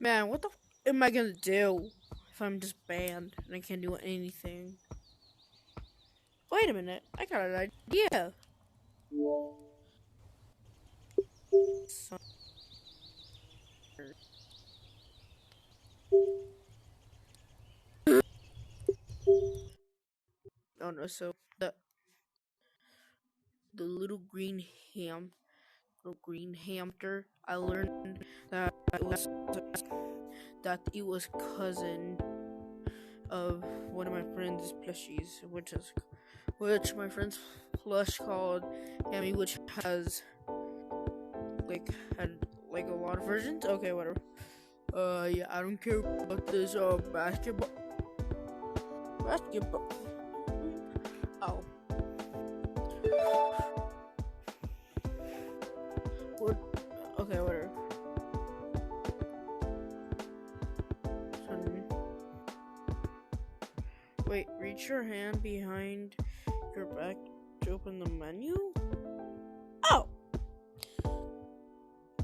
Man, what the am I gonna do if I'm just banned and I can't do anything? Wait a minute, I got an idea. Oh no, so the little green hamster, I learned that it was cousin of one of my friend's plushies, which my friend's plush called Hammy, which has had a lot of versions. Okay, whatever. Yeah, I don't care about this basketball. Oh. What? Okay, whatever. Wait, reach your hand behind your back to open the menu? Oh!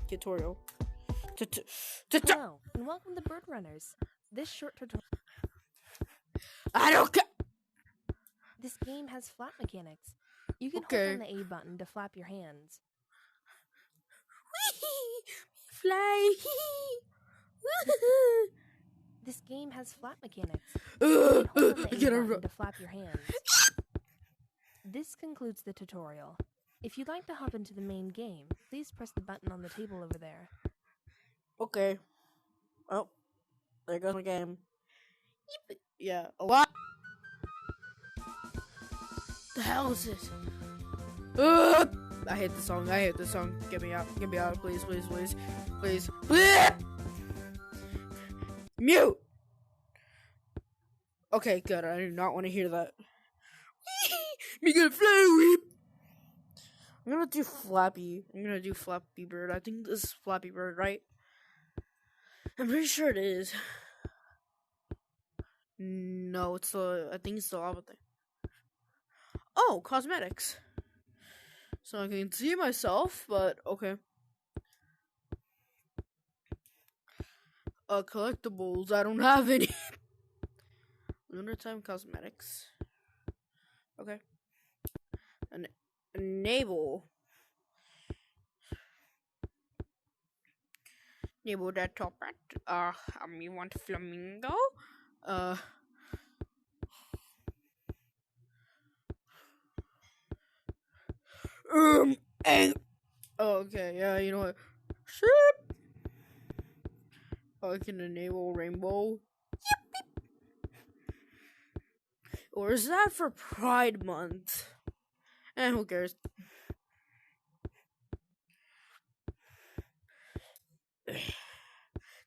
Tutorial. Hello, and welcome to Bird Runners. This short tutorial. I don't care! This game has flap mechanics. You can Okay. hold down the A button to flap your hands. Fly! This game has flap mechanics. You can hold down the A button to flap your hands. This concludes the tutorial. If you'd like to hop into the main game, please press the button on the table over there. Okay. Oh, there goes my game. Yeah, a lot. The hell is this? I hate the song. Get me out. Please. Mute. Okay, good. I do not want to hear that. Me gonna fly. I'm gonna do Flappy. Flappy Bird. I think this is Flappy Bird, right? I'm pretty sure it is. No, I think it's the lava thing. Oh, cosmetics. So I can see myself, but okay. Collectibles. I don't have any. Lunar time cosmetics. Okay. Enable that top right. You want flamingo? And okay, yeah, you know what? Ship. I can enable rainbow. Or is that for Pride Month? And who cares?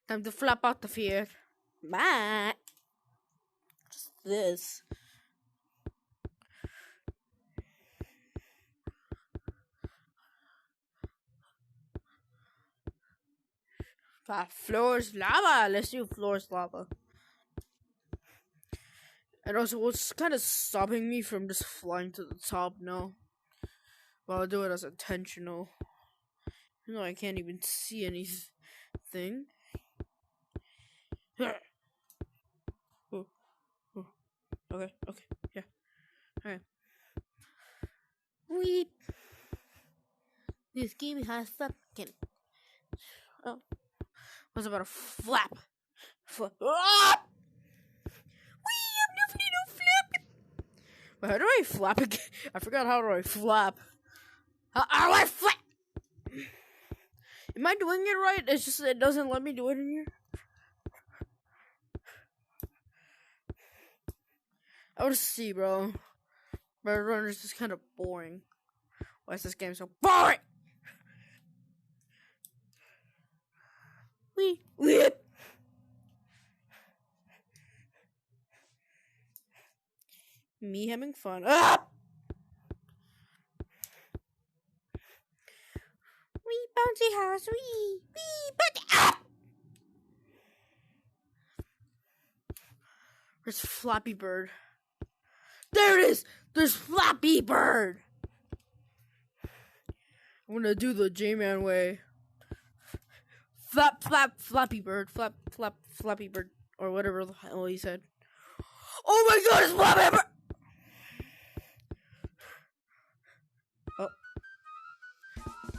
Time to flap out the fear. Bye. Just this. Floor's lava. Let's do floor's lava. And also, what's kind of stopping me from just flying to the top now? Well, I'll do it as intentional. Even though I can't even see anything. Okay, yeah. Alright. Weep. This game has something. Oh. I was about to flap. Ah! No flap. But how do I flap again? I forgot how do I flap. How do I flap? Am I doing it right? It's just it doesn't let me do it in here. I want to see, bro. Bird Runners is kind of boring. Why is this game so boring? Whip. Me having fun. Ah! Wee bouncy house, wee bouncy. Ah! Where's Flappy Bird? There it is. There's Flappy Bird. I'm gonna do the J-Man way. Flappy Bird, Flappy Bird, or whatever the hell he said. Oh my God, it's Flappy Bird! Oh.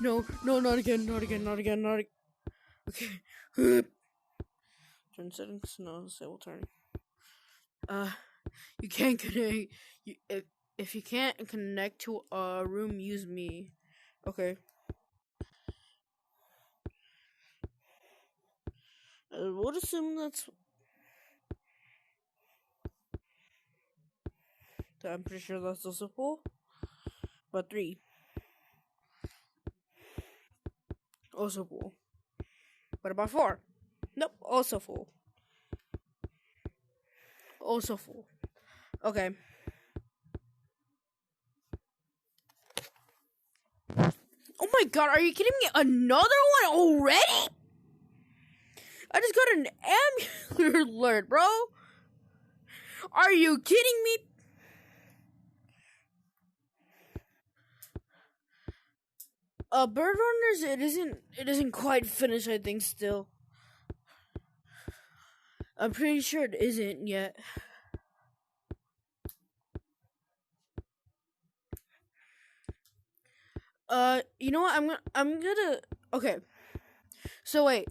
No, not again. Okay. Turn settings, no, disable turning. You can't connect, if you can't connect to a room, use me. Okay. We'll assume that's... I'm pretty sure that's also full. But 3. Also full. What about 4? Nope, also full. Also full. Okay. Oh my God, are you kidding me? Another one already? I just got an ambulance alert, bro. Are you kidding me? Bird Runners, it isn't quite finished, I think, still. I'm pretty sure it isn't yet. You know what? I'm gonna. Okay. So wait.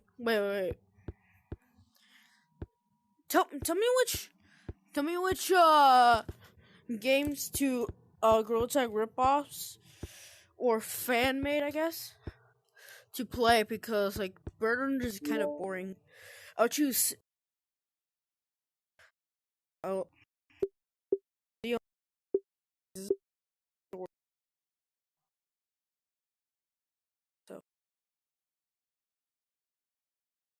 Tell me which games to Girl Tag ripoffs or fan made, I guess, to play, because like Burden is kind of boring. I'll choose. Oh.